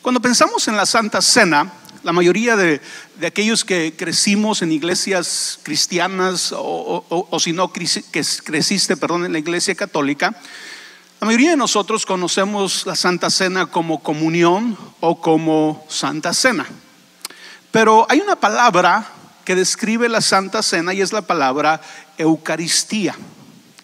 Cuando pensamos en la Santa Cena, la mayoría de aquellos que crecimos en iglesias cristianas o si no que creciste, en la iglesia católica, la mayoría de nosotros conocemos la Santa Cena como comunión o como Santa Cena. Pero hay una palabra que describe la Santa Cena y es la palabra Eucaristía.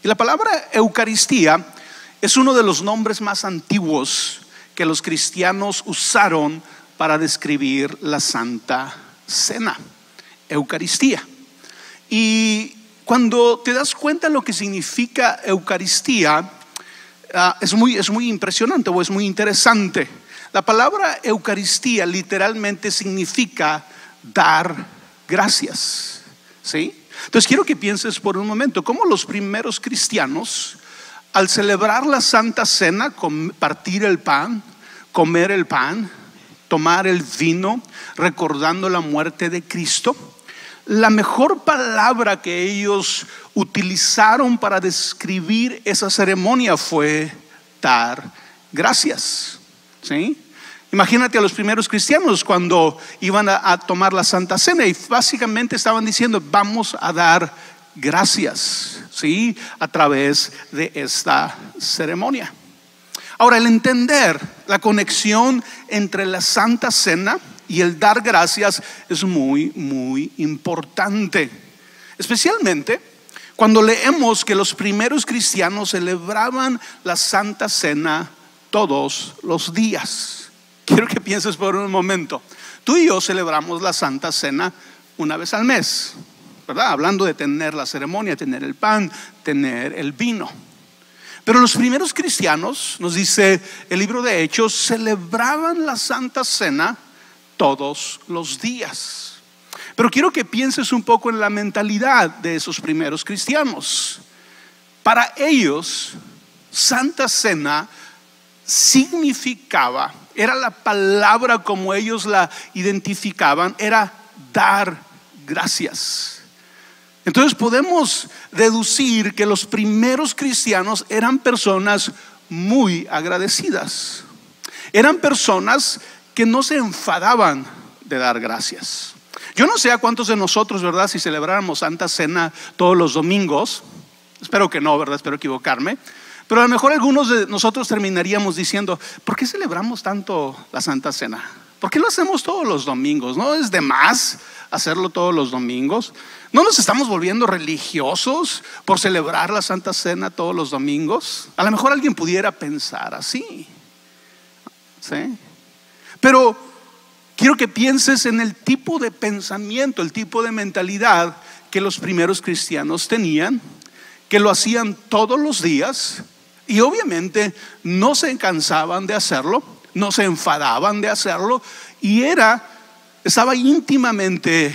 Y la palabra Eucaristía es uno de los nombres más antiguos que los cristianos usaron para describir la Santa Cena, Eucaristía. Y cuando te das cuenta de lo que significa Eucaristía, es muy impresionante o es muy interesante. La palabra Eucaristía literalmente significa dar gracias, ¿sí? Entonces quiero que pienses por un momento cómo los primeros cristianos, al celebrar la Santa Cena, partir el pan, comer el pan, tomar el vino, recordando la muerte de Cristo, la mejor palabra que ellos utilizaron para describir esa ceremonia fue dar gracias, ¿sí? Imagínate a los primeros cristianos cuando iban a tomar la Santa Cena y básicamente estaban diciendo: vamos a dar gracias, ¿sí? A través de esta ceremonia. Ahora, el entender la conexión entre la Santa Cena y el dar gracias es muy importante, especialmente cuando leemos que los primeros cristianos celebraban la Santa Cena todos los días. Quiero que pienses por un momento. Tú y yo celebramos la Santa Cena una vez al mes, ¿verdad? Hablando de tener la ceremonia, tener el pan, tener el vino. Pero los primeros cristianos, nos dice el libro de Hechos, celebraban la Santa Cena todos los días. Pero quiero que pienses un poco en la mentalidad de esos primeros cristianos. Para ellos, Santa Cena significaba, era la palabra como ellos la identificaban, era dar gracias. Entonces podemos deducir que los primeros cristianos eran personas muy agradecidas. Eran personas que no se enfadaban de dar gracias. Yo no sé a cuántos de nosotros, ¿verdad?, si celebráramos Santa Cena todos los domingos, espero que no, ¿verdad?, espero equivocarme, pero a lo mejor algunos de nosotros terminaríamos diciendo: ¿por qué celebramos tanto la Santa Cena? ¿Por qué lo hacemos todos los domingos? ¿No es de más hacerlo todos los domingos? ¿No nos estamos volviendo religiosos por celebrar la Santa Cena todos los domingos? A lo mejor alguien pudiera pensar así, ¿sí? Pero quiero que pienses en el tipo de pensamiento, el tipo de mentalidad que los primeros cristianos tenían, que lo hacían todos los días y obviamente no se cansaban de hacerlo, no se enfadaban de hacerlo, y estaba íntimamente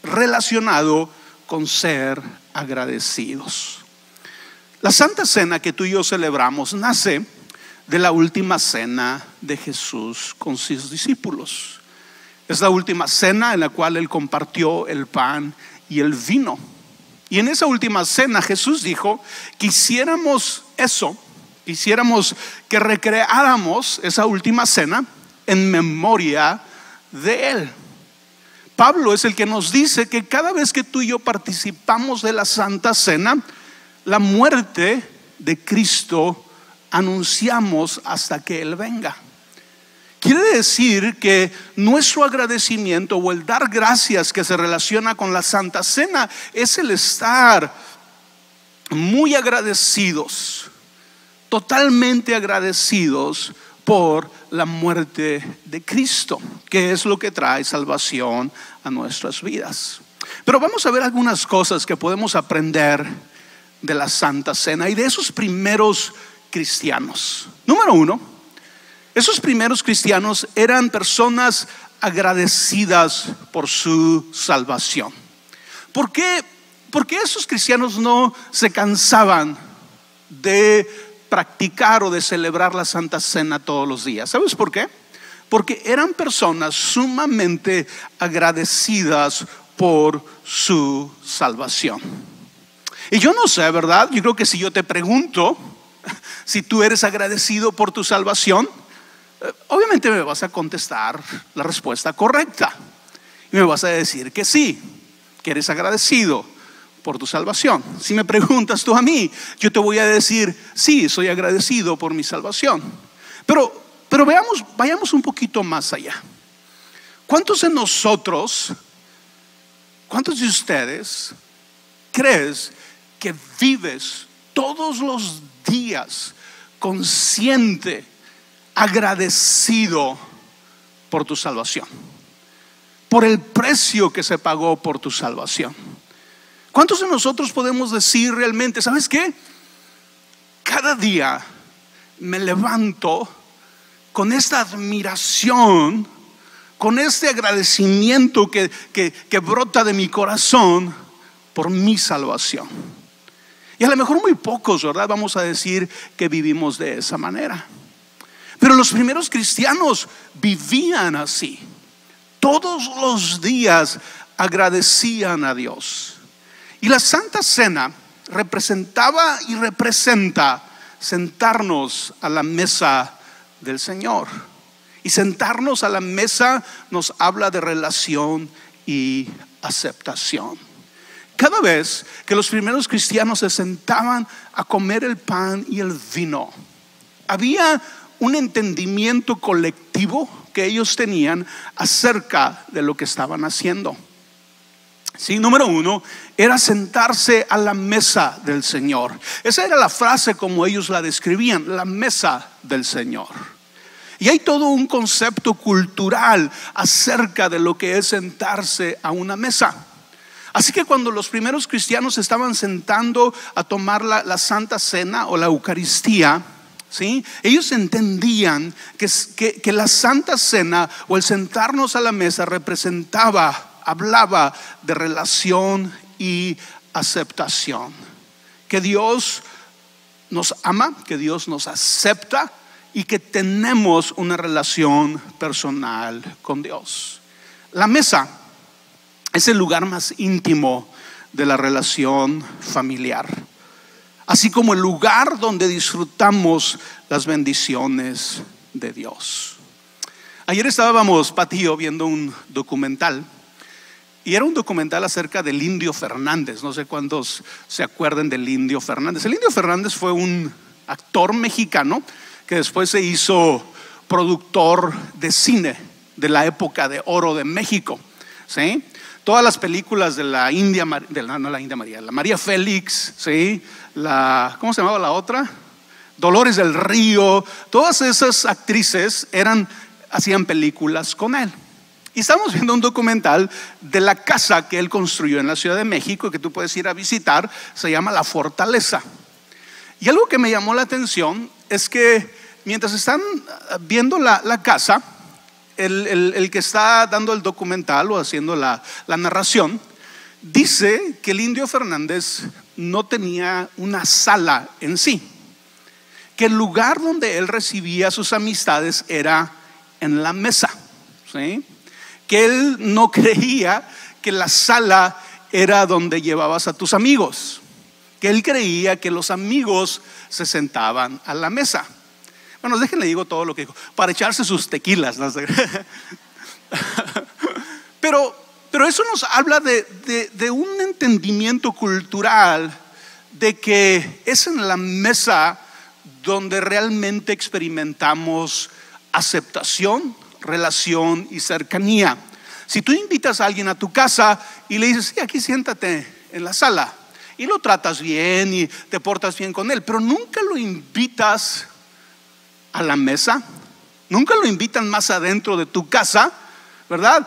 relacionado con ser agradecidos. La Santa Cena que tú y yo celebramos nace de la última cena de Jesús con sus discípulos. Es la última cena en la cual Él compartió el pan y el vino. Y en esa última cena Jesús dijo que hiciéramos eso, quisiéramos que recreáramos esa última cena en memoria de Él. Pablo es el que nos dice que cada vez que tú y yo participamos de la Santa Cena, la muerte de Cristo anunciamos hasta que Él venga. Quiere decir que nuestro agradecimiento o el dar gracias que se relaciona con la Santa Cena es el estar muy agradecidos, totalmente agradecidos por la muerte de Cristo, que es lo que trae salvación a nuestras vidas. Pero vamos a ver algunas cosas que podemos aprender de la Santa Cena y de esos primeros cristianos. Número uno, esos primeros cristianos eran personas agradecidas por su salvación. ¿Por qué esos cristianos no se cansaban de practicar o de celebrar la Santa Cena todos los días? ¿Sabes por qué? Porque eran personas sumamente agradecidas por su salvación. Y yo no sé, ¿verdad? Yo creo que si yo te pregunto si tú eres agradecido por tu salvación, Obviamente me vas a contestar la respuesta correcta y me vas a decir que sí, que eres agradecido por tu salvación. Si me preguntas tú a mí, yo te voy a decir sí, soy agradecido por mi salvación. Pero vayamos un poquito más allá. ¿Cuántos de nosotros, cuántos de ustedes crees que vives todos los días consciente, agradecido por tu salvación, por el precio que se pagó por tu salvación? ¿Cuántos de nosotros podemos decir realmente, ¿sabes qué? Cada día me levanto con esta admiración, con este agradecimiento que brota de mi corazón por mi salvación? Y a lo mejor muy pocos, ¿verdad?, vamos a decir que vivimos de esa manera. Pero los primeros cristianos vivían así. Todos los días agradecían a Dios. Y la Santa Cena representaba y representa sentarnos a la mesa del Señor. Y sentarnos a la mesa nos habla de relación y aceptación. Cada vez que los primeros cristianos se sentaban a comer el pan y el vino, había un entendimiento colectivo que ellos tenían acerca de lo que estaban haciendo. Sí, número uno, era sentarse a la mesa del Señor. Esa era la frase como ellos la describían, la mesa del Señor. Y hay todo un concepto cultural acerca de lo que es sentarse a una mesa. Así que cuando los primeros cristianos estaban sentando a tomar la Santa Cena o la Eucaristía, ¿sí?, ellos entendían que la Santa Cena o el sentarnos a la mesa hablaba de relación y aceptación. Que Dios nos ama, que Dios nos acepta y que tenemos una relación personal con Dios. La mesa es el lugar más íntimo de la relación familiar, así como el lugar donde disfrutamos las bendiciones de Dios. Ayer estábamos, Pati y yo, viendo un documental. Y era un documental acerca del Indio Fernández. No sé cuántos se acuerdan del Indio Fernández. El Indio Fernández fue un actor mexicano que después se hizo productor de cine de la época de oro de México, ¿sí? Todas las películas de la India, la María Félix, ¿sí? ¿Cómo se llamaba la otra? Dolores del Río. Todas esas actrices hacían películas con él. Y estamos viendo un documental de la casa que él construyó en la Ciudad de México, que tú puedes ir a visitar. Se llama La Fortaleza. Y algo que me llamó la atención es que mientras están viendo la casa, el que está dando el documental o haciendo la narración dice que el Indio Fernández no tenía una sala en sí, que el lugar donde él recibía sus amistades era en la mesa, ¿sí? Que él no creía que la sala era donde llevabas a tus amigos, que él creía que los amigos se sentaban a la mesa. Bueno, déjenle digo todo lo que dijo, para echarse sus tequilas, ¿no? Pero eso nos habla de un entendimiento cultural de que es en la mesa donde realmente experimentamos aceptación, relación y cercanía. Si tú invitas a alguien a tu casa y le dices, sí, aquí siéntate en la sala, y lo tratas bien y te portas bien con él, pero nunca lo invitas a la mesa, nunca lo invitan más adentro de tu casa, ¿verdad?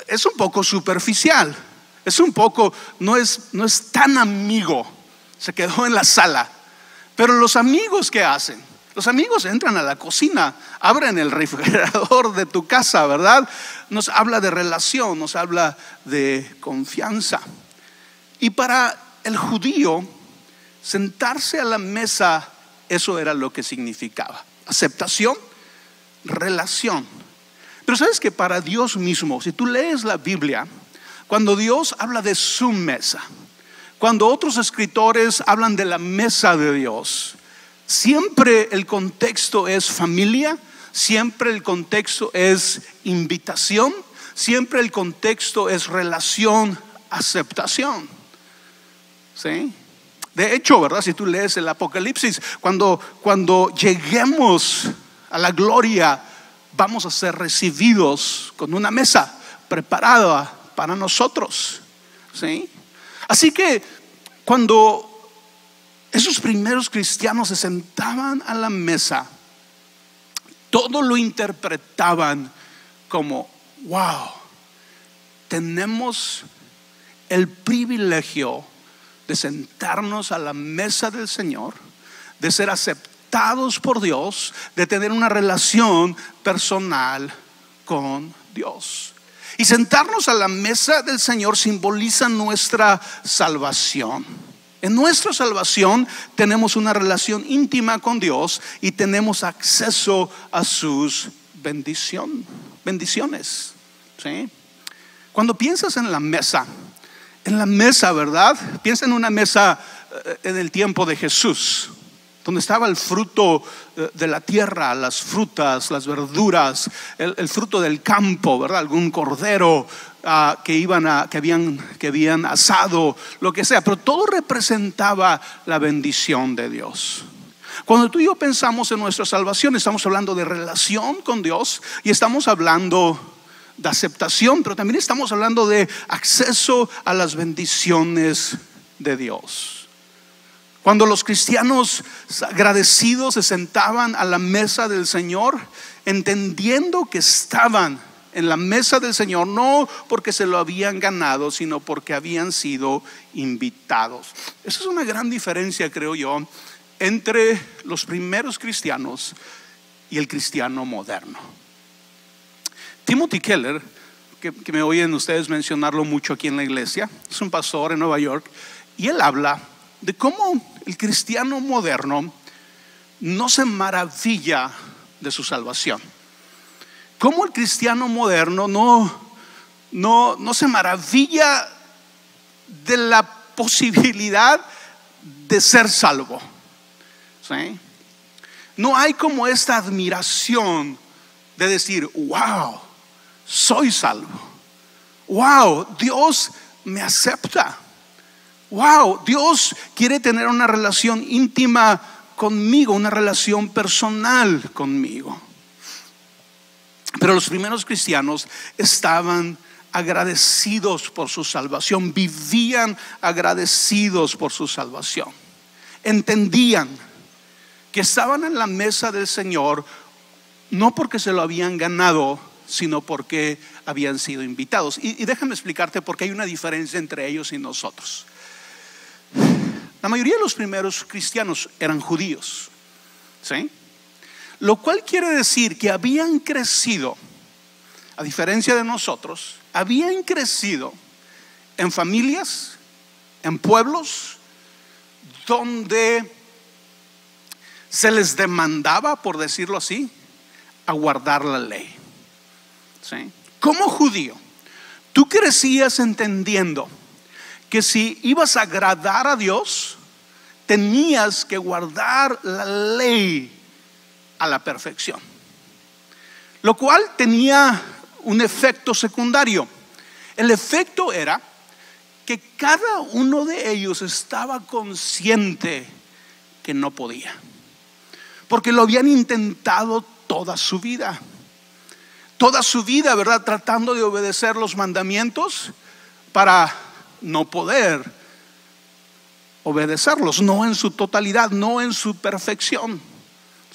Es un poco superficial, no es tan amigo, se quedó en la sala. Pero los amigos, ¿qué hacen? Los amigos entran a la cocina, abren el refrigerador de tu casa, ¿verdad? Nos habla de relación, nos habla de confianza. Y para el judío, sentarse a la mesa, eso era lo que significaba: aceptación, relación. Pero sabes que para Dios mismo, si tú lees la Biblia, cuando Dios habla de su mesa, cuando otros escritores hablan de la mesa de Dios, siempre el contexto es familia, siempre el contexto es invitación, siempre el contexto es relación, aceptación. ¿Sí? De hecho, ¿verdad? Si tú lees el Apocalipsis, cuando lleguemos a la gloria, vamos a ser recibidos con una mesa preparada para nosotros. ¿Sí? Así que cuando esos primeros cristianos se sentaban a la mesa, todo lo interpretaban como: wow, tenemos el privilegio de sentarnos a la mesa del Señor, de ser aceptados por Dios, de tener una relación personal con Dios. Y sentarnos a la mesa del Señor simboliza nuestra salvación. En nuestra salvación tenemos una relación íntima con Dios y tenemos acceso a sus bendiciones. ¿Sí? Cuando piensas en la mesa, ¿verdad? Piensa en una mesa en el tiempo de Jesús, donde estaba el fruto de la tierra, las frutas, las verduras, el fruto del campo, ¿verdad? Algún cordero que habían asado, lo que sea, pero todo representaba la bendición de Dios. Cuando tú y yo pensamos en nuestra salvación, estamos hablando de relación con Dios y estamos hablando de aceptación, pero también estamos hablando de acceso a las bendiciones de Dios. Cuando los cristianos agradecidos se sentaban a la mesa del Señor, entendiendo que estaban en la mesa del Señor no porque se lo habían ganado, sino porque habían sido invitados. Esa es una gran diferencia, creo yo, entre los primeros cristianos y el cristiano moderno. Timothy Keller, que me oyen ustedes mencionarlo mucho aquí en la iglesia, es un pastor en Nueva York, y él habla de cómo el cristiano moderno no se maravilla de su salvación. Cómo el cristiano moderno no se maravilla de la posibilidad de ser salvo. ¿Sí? No hay como esta admiración de decir: wow, soy salvo. Wow, Dios me acepta. Wow, Dios quiere tener una relación íntima conmigo, una relación personal conmigo. Pero los primeros cristianos estaban agradecidos por su salvación, vivían agradecidos por su salvación. Entendían que estaban en la mesa del Señor no porque se lo habían ganado, sino porque habían sido invitados. Y déjame explicarte por qué hay una diferencia entre ellos y nosotros. La mayoría de los primeros cristianos eran judíos, ¿sí? Lo cual quiere decir que habían crecido, a diferencia de nosotros, habían crecido en familias, en pueblos donde se les demandaba, por decirlo así, a guardar la ley. ¿Sí? Como judío, tú crecías entendiendo que si ibas a agradar a Dios, tenías que guardar la ley a la perfección, lo cual tenía un efecto secundario. El efecto era que cada uno de ellos estaba consciente que no podía, porque lo habían intentado toda su vida, ¿verdad? Tratando de obedecer los mandamientos para no poder obedecerlos, no en su totalidad, no en su perfección.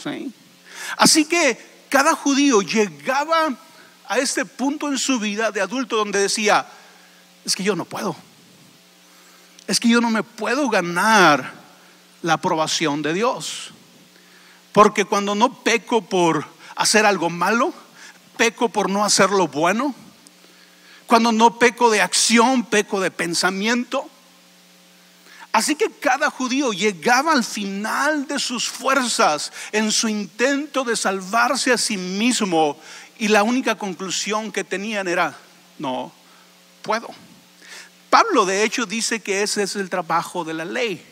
¿Sí? Así que cada judío llegaba a este punto en su vida de adulto donde decía: es que yo no puedo, es que yo no me puedo ganar la aprobación de Dios, porque cuando no peco por hacer algo malo, peco por no hacer lo bueno. Cuando no peco de acción, peco de pensamiento. Así que cada judío llegaba al final de sus fuerzas en su intento de salvarse a sí mismo, y la única conclusión que tenían era: no puedo. Pablo de hecho dice que ese es el trabajo de la ley.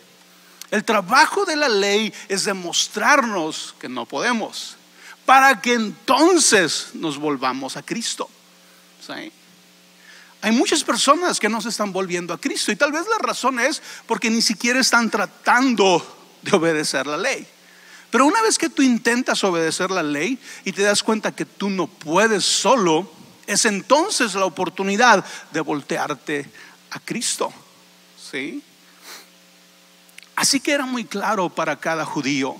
El trabajo de la ley es demostrarnos que no podemos, para que entonces nos volvamos a Cristo. ¿Sí? Hay muchas personas que no se están volviendo a Cristo, y tal vez la razón es porque ni siquiera están tratando de obedecer la ley. Pero una vez que tú intentas obedecer la ley y te das cuenta que tú no puedes solo, es entonces la oportunidad de voltearte a Cristo. ¿Sí? Así que era muy claro para cada judío: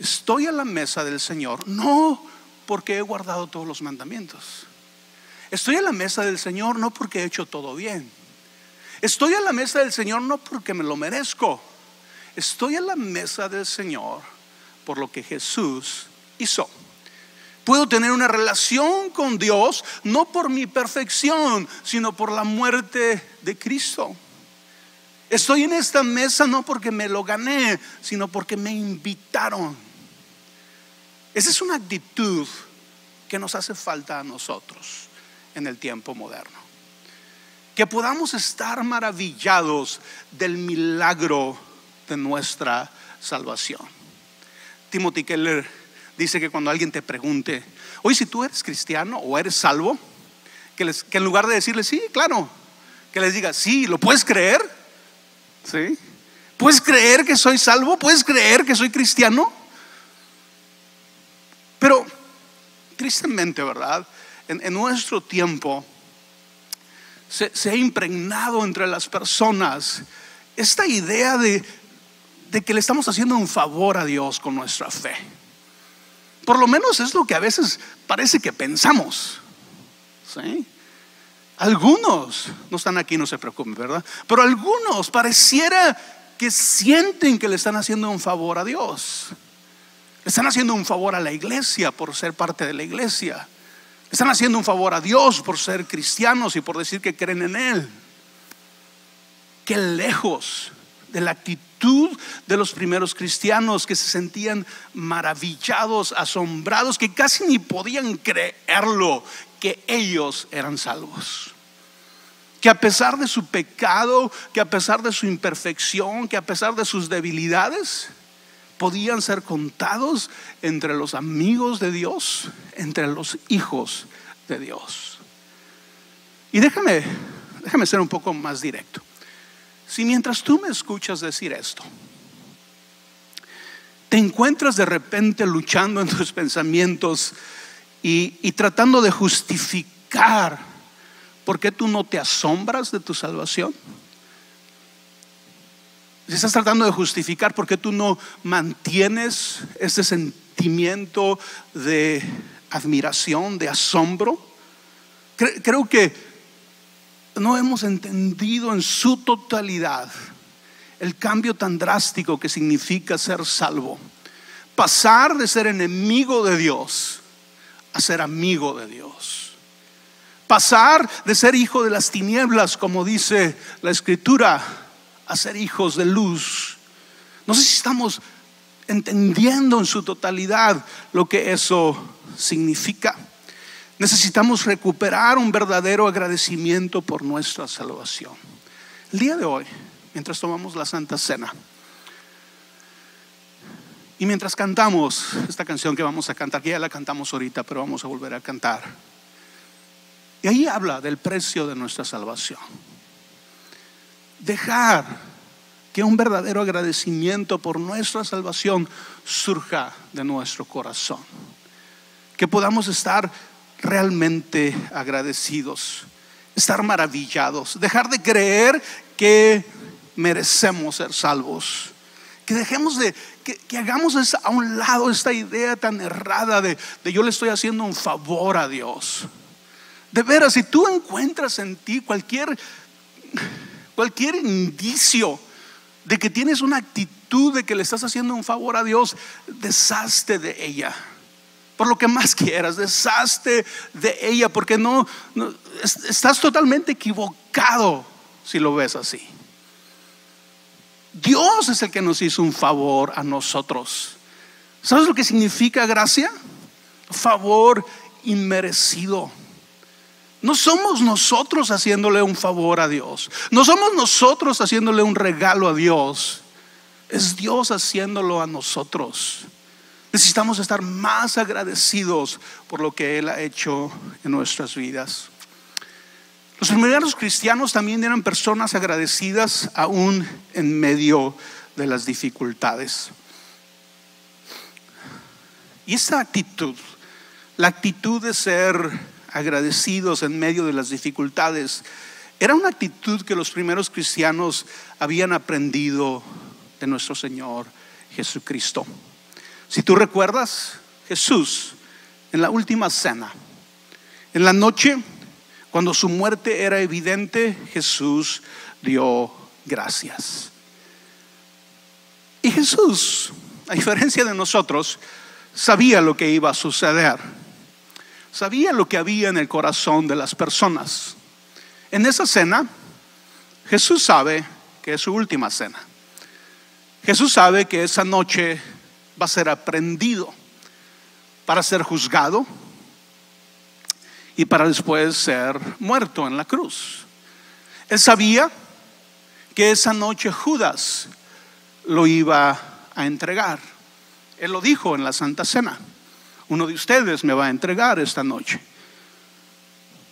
estoy a la mesa del Señor no porque he guardado todos los mandamientos. Estoy a la mesa del Señor no porque he hecho todo bien. Estoy a la mesa del Señor no porque me lo merezco. Estoy a la mesa del Señor por lo que Jesús hizo. Puedo tener una relación con Dios no por mi perfección, sino por la muerte de Cristo. Estoy en esta mesa no porque me lo gané, sino porque me invitaron. Esa es una actitud que nos hace falta a nosotros en el tiempo moderno. Que podamos estar maravillados del milagro de nuestra salvación. Timothy Keller dice que cuando alguien te pregunte: oye, si tú eres cristiano o eres salvo, que en lugar de decirle sí, claro, que les diga: sí, ¿lo puedes creer? ¿Sí? ¿Puedes creer que soy salvo? ¿Puedes creer que soy cristiano? Pero tristemente, ¿verdad? En nuestro tiempo se ha impregnado entre las personas esta idea de que le estamos haciendo un favor a Dios con nuestra fe. Por lo menos es lo que a veces parece que pensamos. ¿Sí? Algunos no están aquí, no se preocupen, ¿verdad? Pero algunos pareciera que sienten que le están haciendo un favor a Dios. Le están haciendo un favor a la iglesia por ser parte de la iglesia. Le están haciendo un favor a Dios por ser cristianos y por decir que creen en Él. Qué lejos de la actitud de los primeros cristianos, que se sentían maravillados, asombrados, que casi ni podían creerlo, que ellos eran salvos. Que a pesar de su pecado, que a pesar de su imperfección, que a pesar de sus debilidades, podían ser contados entre los amigos de Dios, entre los hijos de Dios. Y déjame ser un poco más directo. Si mientras tú me escuchas decir esto, te encuentras de repente luchando en tus pensamientos y tratando de justificar por qué tú no te asombras de tu salvación, si estás tratando de justificar por qué tú no mantienes ese sentimiento de admiración, de asombro, creo que no hemos entendido en su totalidad el cambio tan drástico que significa ser salvo. Pasar de ser enemigo de Dios a ser amigo de Dios. Pasar de ser hijo de las tinieblas, como dice la Escritura, a ser hijos de luz. No sé si estamos entendiendo en su totalidad lo que eso significa. Necesitamos recuperar un verdadero agradecimiento por nuestra salvación. El día de hoy, mientras tomamos la Santa Cena y mientras cantamos esta canción que vamos a cantar, que ya la cantamos ahorita, pero vamos a volver a cantar, y ahí habla del precio de nuestra salvación. Dejar que un verdadero agradecimiento por nuestra salvación surja de nuestro corazón. Que podamos estar realmente agradecidos, estar maravillados, dejar de creer que merecemos ser salvos. Que dejemos que hagamos a un lado esta idea tan errada de yo le estoy haciendo un favor a Dios. De veras, si tú encuentras en ti cualquier indicio de que tienes una actitud de que le estás haciendo un favor a Dios, deshazte de ella. Por lo que más quieras, deshazte de ella, porque no estás totalmente equivocado si lo ves así. Dios es el que nos hizo un favor a nosotros. ¿Sabes lo que significa gracia? Favor inmerecido. No somos nosotros haciéndole un favor a Dios. No somos nosotros haciéndole un regalo a Dios. Es Dios haciéndolo a nosotros. Necesitamos estar más agradecidos por lo que Él ha hecho en nuestras vidas. Los primeros cristianos también eran personas agradecidas aún en medio de las dificultades. Y esta actitud, la actitud de ser agradecidos en medio de las dificultades, era una actitud que los primeros cristianos habían aprendido de nuestro Señor Jesucristo. Si tú recuerdas, Jesús en la última cena, en la noche, cuando su muerte era evidente, Jesús dio gracias. Y Jesús, a diferencia de nosotros, sabía lo que iba a suceder. Sabía lo que había en el corazón de las personas. En esa cena, Jesús sabe que es su última cena. Jesús sabe que esa noche va a ser aprehendido para ser juzgado y para después ser muerto en la cruz. Él sabía que esa noche Judas lo iba a entregar. Él lo dijo en la Santa Cena: uno de ustedes me va a entregar esta noche.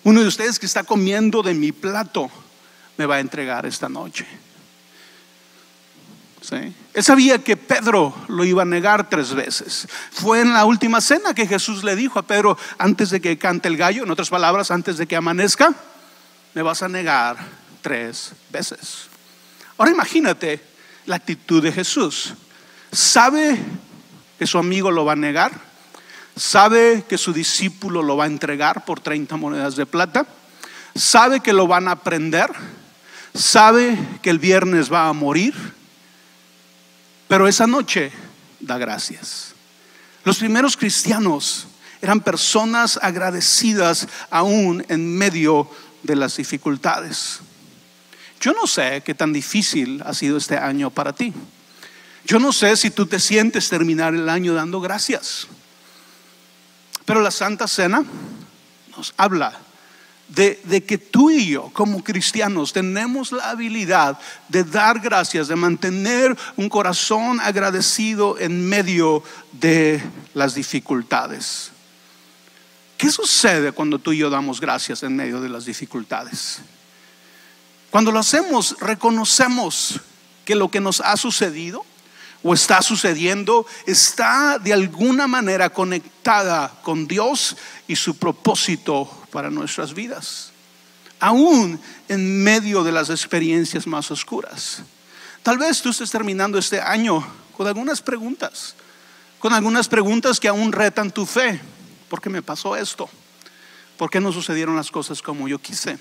Uno de ustedes que está comiendo de mi plato me va a entregar esta noche. ¿Sí? Él sabía que Pedro lo iba a negar 3 veces. Fue en la última cena que Jesús le dijo a Pedro: antes de que cante el gallo, en otras palabras, antes de que amanezca, me vas a negar 3 veces. Ahora imagínate la actitud de Jesús. Sabe que su amigo lo va a negar, sabe que su discípulo lo va a entregar por 30 monedas de plata, sabe que lo van a prender, sabe que el viernes va a morir, pero esa noche da gracias. Los primeros cristianos eran personas agradecidas aún en medio de las dificultades. Yo no sé qué tan difícil ha sido este año para ti. Yo no sé si tú te sientes terminar el año dando gracias. Pero la Santa Cena nos habla de que tú y yo como cristianos tenemos la habilidad de dar gracias, de mantener un corazón agradecido en medio de las dificultades. ¿Qué sucede cuando tú y yo damos gracias en medio de las dificultades? Cuando lo hacemos, reconocemos que lo que nos ha sucedido o está sucediendo está de alguna manera conectada con Dios y su propósito para nuestras vidas, aún en medio de las experiencias más oscuras. Tal vez tú estés terminando este año con algunas preguntas que aún retan tu fe. ¿Por qué me pasó esto? ¿Por qué no sucedieron las cosas como yo quise?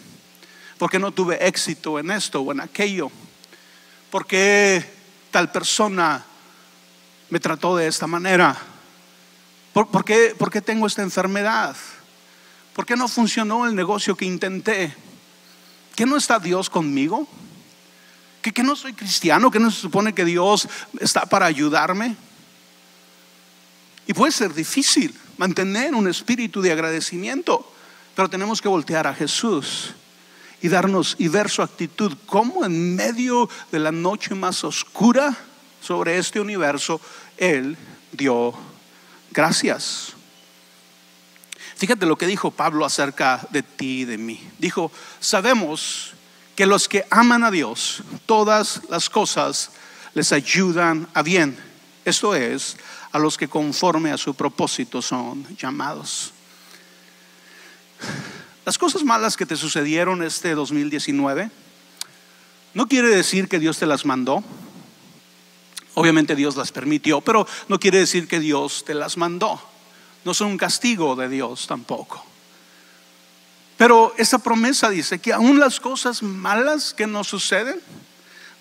¿Por qué no tuve éxito en esto o en aquello? ¿Por qué tal persona me trató de esta manera? ¿Por qué tengo esta enfermedad? ¿Por qué no funcionó el negocio que intenté? ¿Que no está Dios conmigo? ¿Que no soy cristiano? ¿Que no se supone que Dios está para ayudarme? Y puede ser difícil mantener un espíritu de agradecimiento, pero tenemos que voltear a Jesús y ver su actitud, como en medio de la noche más oscura sobre este universo, Él dio gracias. Fíjate lo que dijo Pablo acerca de ti y de mí. Dijo: sabemos que los que aman a Dios, todas las cosas les ayudan a bien. Esto es, a los que conforme a su propósito son llamados. Las cosas malas que te sucedieron este 2019 no quiere decir que Dios te las mandó. Obviamente Dios las permitió, pero no quiere decir que Dios te las mandó. No son un castigo de Dios tampoco. Pero esa promesa dice que aún las cosas malas que nos suceden,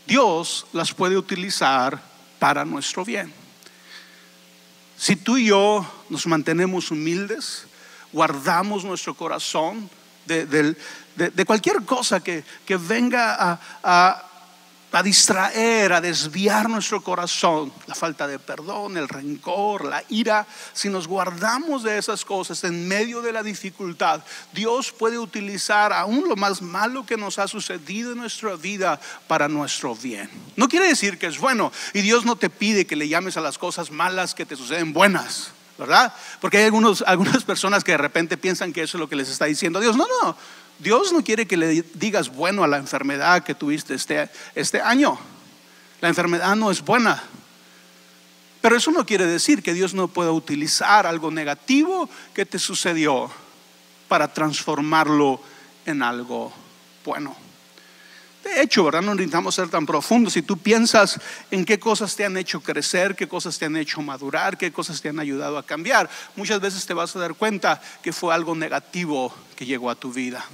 Dios las puede utilizar para nuestro bien. Si tú y yo nos mantenemos humildes, guardamos nuestro corazón de cualquier cosa que venga a distraer, a desviar nuestro corazón, la falta de perdón, el rencor, la ira. Si nos guardamos de esas cosas en medio de la dificultad, Dios puede utilizar aún lo más malo que nos ha sucedido en nuestra vida para nuestro bien. No quiere decir que es bueno, y Dios no te pide que le llames a las cosas malas que te suceden buenas, ¿verdad? Porque hay algunas personas que de repente piensan que eso es lo que les está diciendo Dios. No. Dios no quiere que le digas bueno a la enfermedad que tuviste este año. La enfermedad no es buena. Pero eso no quiere decir que Dios no pueda utilizar algo negativo que te sucedió para transformarlo en algo bueno. De hecho, ¿verdad? No necesitamos ser tan profundos. Si tú piensas en qué cosas te han hecho crecer, qué cosas te han hecho madurar, qué cosas te han ayudado a cambiar, muchas veces te vas a dar cuenta que fue algo negativo que llegó a tu vida.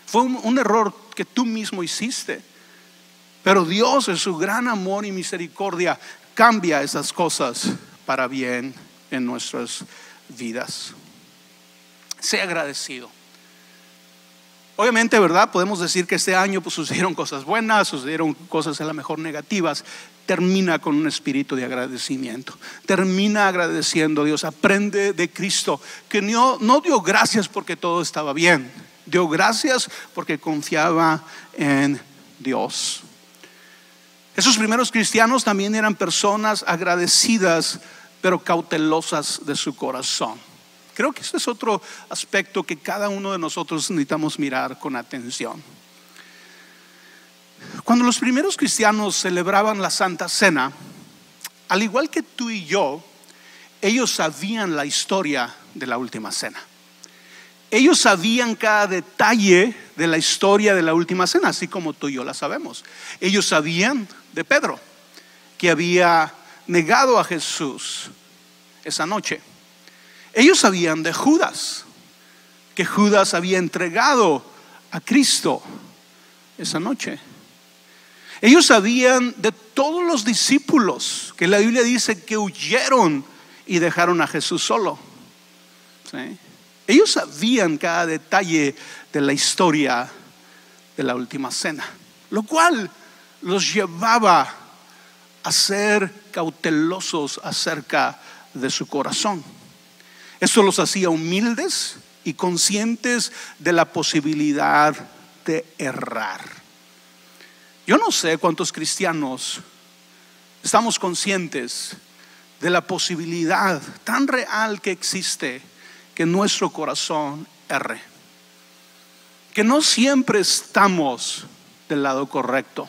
Fue un error que tú mismo hiciste. Pero Dios, en su gran amor y misericordia, cambia esas cosas para bien en nuestras vidas. Sea agradecido. Obviamente, ¿verdad? Podemos decir que este año pues sucedieron cosas buenas, sucedieron cosas a lo mejor negativas. Termina con un espíritu de agradecimiento. Termina agradeciendo a Dios. Aprende de Cristo, que no dio gracias porque todo estaba bien. Dio gracias porque confiaba en Dios. Esos primeros cristianos también eran personas agradecidas, pero cautelosas de su corazón. Creo que este es otro aspecto que cada uno de nosotros necesitamos mirar con atención. Cuando los primeros cristianos celebraban la Santa Cena, al igual que tú y yo, ellos sabían la historia de la última cena. Ellos sabían cada detalle de la historia de la última cena, así como tú y yo la sabemos. Ellos sabían de Pedro, que había negado a Jesús esa noche. Ellos sabían de Judas, que Judas había entregado a Cristo esa noche. Ellos sabían de todos los discípulos, que la Biblia dice que huyeron y dejaron a Jesús solo. ¿Sí? Ellos sabían cada detalle de la historia de la última cena, lo cual los llevaba a ser cautelosos acerca de su corazón. Eso los hacía humildes y conscientes de la posibilidad de errar. Yo no sé cuántos cristianos estamos conscientes de la posibilidad tan real que existe que nuestro corazón erre, que no siempre estamos del lado correcto,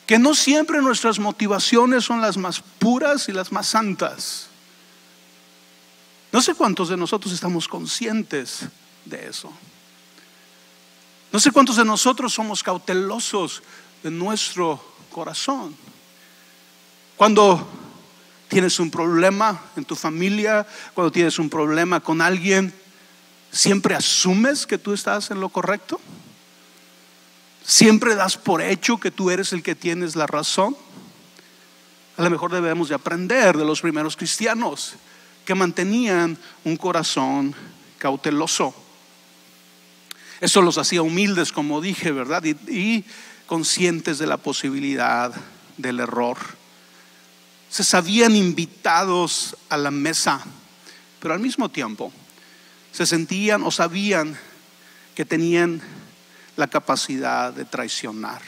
que no siempre nuestras motivaciones son las más puras y las más santas. No sé cuántos de nosotros estamos conscientes de eso. No sé cuántos de nosotros somos cautelosos de nuestro corazón. Cuando tienes un problema en tu familia, cuando tienes un problema con alguien, ¿siempre asumes que tú estás en lo correcto? ¿Siempre das por hecho que tú eres el que tienes la razón? A lo mejor debemos de aprender de los primeros cristianos que mantenían un corazón cauteloso. Eso los hacía humildes, como dije, ¿verdad? Y conscientes de la posibilidad del error. Se sabían invitados a la mesa, pero al mismo tiempo se sentían o sabían que tenían la capacidad de traicionar.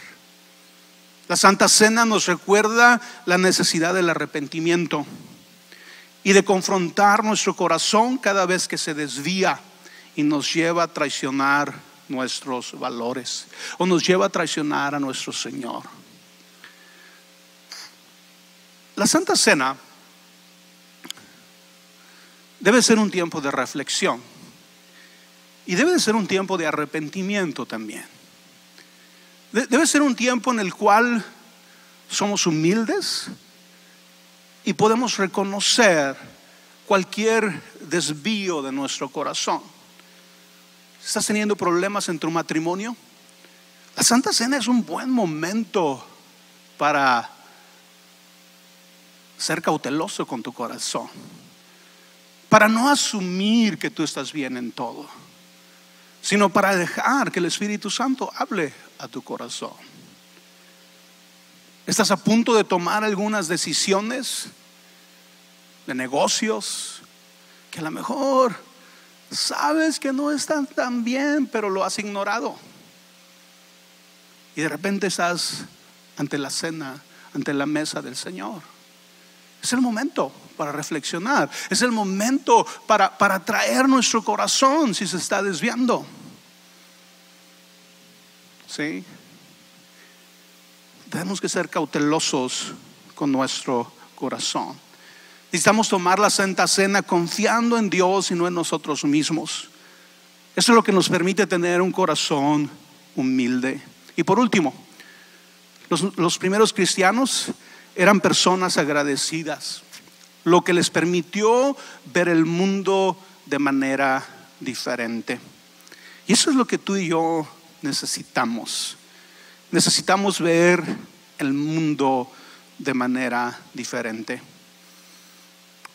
La Santa Cena nos recuerda la necesidad del arrepentimiento y de confrontar nuestro corazón cada vez que se desvía y nos lleva a traicionar nuestros valores o nos lleva a traicionar a nuestro Señor. La Santa Cena debe ser un tiempo de reflexión y debe de ser un tiempo de arrepentimiento también. Debe ser un tiempo en el cual somos humildes y podemos reconocer cualquier desvío de nuestro corazón. ¿Estás teniendo problemas en tu matrimonio? La Santa Cena es un buen momento para ser cauteloso con tu corazón, para no asumir que tú estás bien en todo, sino para dejar que el Espíritu Santo hable a tu corazón. Estás a punto de tomar algunas decisiones de negocios que a lo mejor sabes que no están tan bien, pero lo has ignorado. Y de repente estás ante la cena, ante la mesa del Señor. Es el momento para reflexionar. Es el momento para traer nuestro corazón si se está desviando. ¿Sí? Tenemos que ser cautelosos con nuestro corazón. Necesitamos tomar la Santa Cena confiando en Dios y no en nosotros mismos. Eso es lo que nos permite tener un corazón humilde. Y por último, los primeros cristianos eran personas agradecidas, lo que les permitió ver el mundo de manera diferente. Y eso es lo que tú y yo necesitamos. Necesitamos ver el mundo de manera diferente.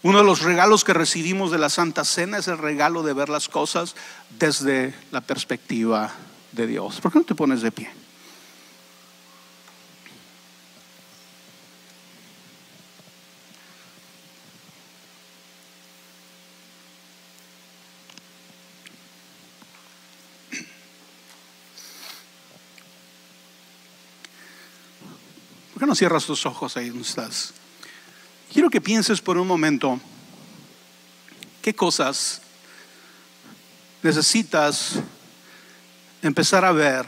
Uno de los regalos que recibimos de la Santa Cena es el regalo de ver las cosas desde la perspectiva de Dios. ¿Por qué no te pones de pie? ¿Por qué no cierras tus ojos ahí donde estás? Quiero que pienses por un momento qué cosas necesitas empezar a ver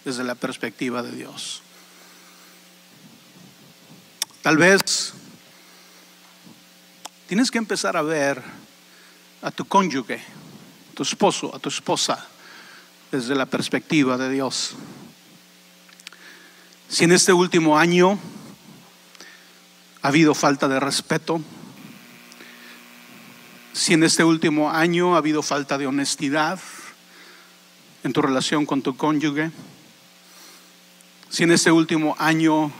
desde la perspectiva de Dios. Tal vez tienes que empezar a ver a tu cónyuge, a tu esposo, a tu esposa, desde la perspectiva de Dios. Si en este último año ha habido falta de respeto, si en este último año ha habido falta de honestidad en tu relación con tu cónyuge, si en este último año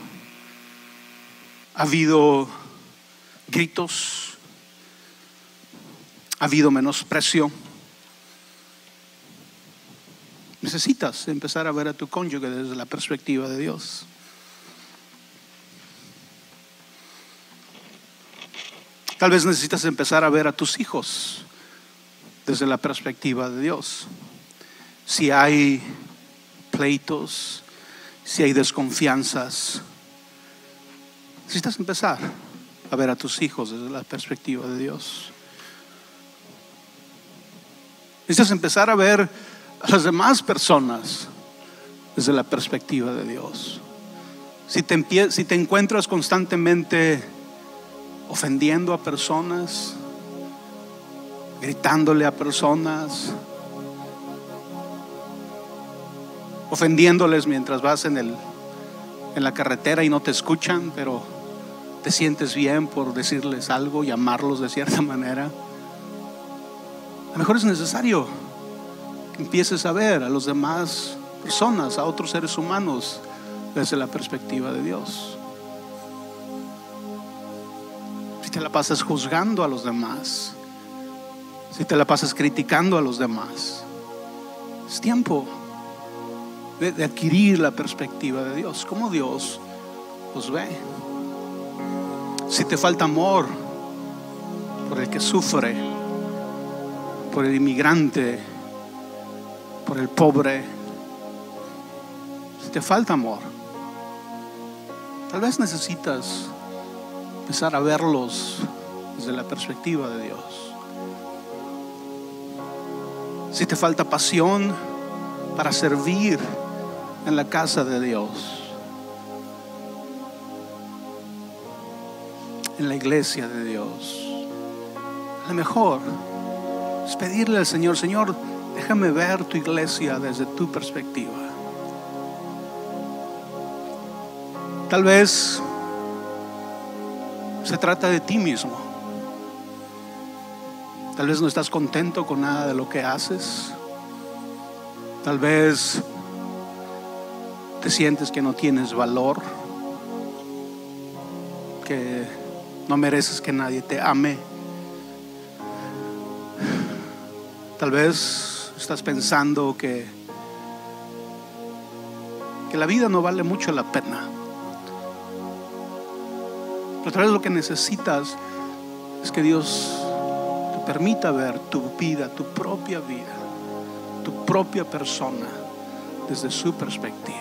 ha habido gritos, ha habido menosprecio, necesitas empezar a ver a tu cónyuge desde la perspectiva de Dios. Tal vez necesitas empezar a ver a tus hijos desde la perspectiva de Dios. Si hay pleitos, si hay desconfianzas, necesitas empezar a ver a tus hijos desde la perspectiva de Dios. Necesitas empezar a ver a las demás personas desde la perspectiva de Dios. Si te encuentras constantemente ofendiendo a personas, gritándole a personas, ofendiéndoles mientras vas en la carretera y no te escuchan, pero te sientes bien por decirles algo, llamarlos de cierta manera, a lo mejor es necesario que empieces a ver a las demás personas, a otros seres humanos desde la perspectiva de Dios. Si te la pasas juzgando a los demás, si te la pasas criticando a los demás, es tiempo de adquirir la perspectiva de Dios, cómo Dios los ve. Si te falta amor por el que sufre, por el inmigrante, por el pobre, si te falta amor, tal vez necesitas empezar a verlos desde la perspectiva de Dios. Si te falta pasión para servir en la casa de Dios, en la iglesia de Dios, a lo mejor es pedirle al Señor: Señor, déjame ver tu iglesia desde tu perspectiva. Tal vez se trata de ti mismo. Tal vez no estás contento con nada de lo que haces. Tal vez te sientes que no tienes valor, que no mereces que nadie te ame. Tal vez estás pensando que la vida no vale mucho la pena. Pero tal vez lo que necesitas es que Dios te permita ver tu vida, tu propia vida, tu propia persona desde su perspectiva.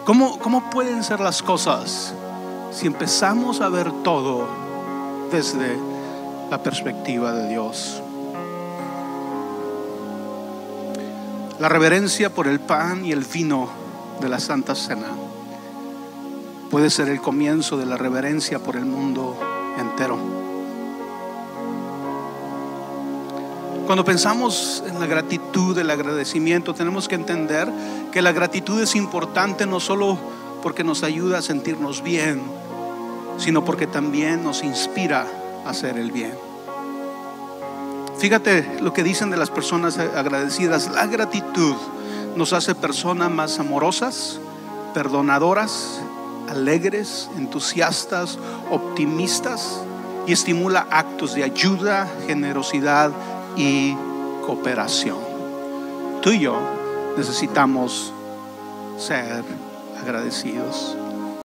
¿Cómo pueden ser las cosas si empezamos a ver todo desde la perspectiva de Dios? La reverencia por el pan y el vino de la Santa Cena puede ser el comienzo de la reverencia por el mundo entero. Cuando pensamos en la gratitud, el agradecimiento, tenemos que entender que la gratitud es importante no solo porque nos ayuda a sentirnos bien, sino porque también nos inspira a hacer el bien. Fíjate lo que dicen de las personas agradecidas. La gratitud nos hace personas más amorosas, perdonadoras, alegres, entusiastas, optimistas, y estimula actos de ayuda, generosidad y cooperación. Tú y yo necesitamos ser agradecidos.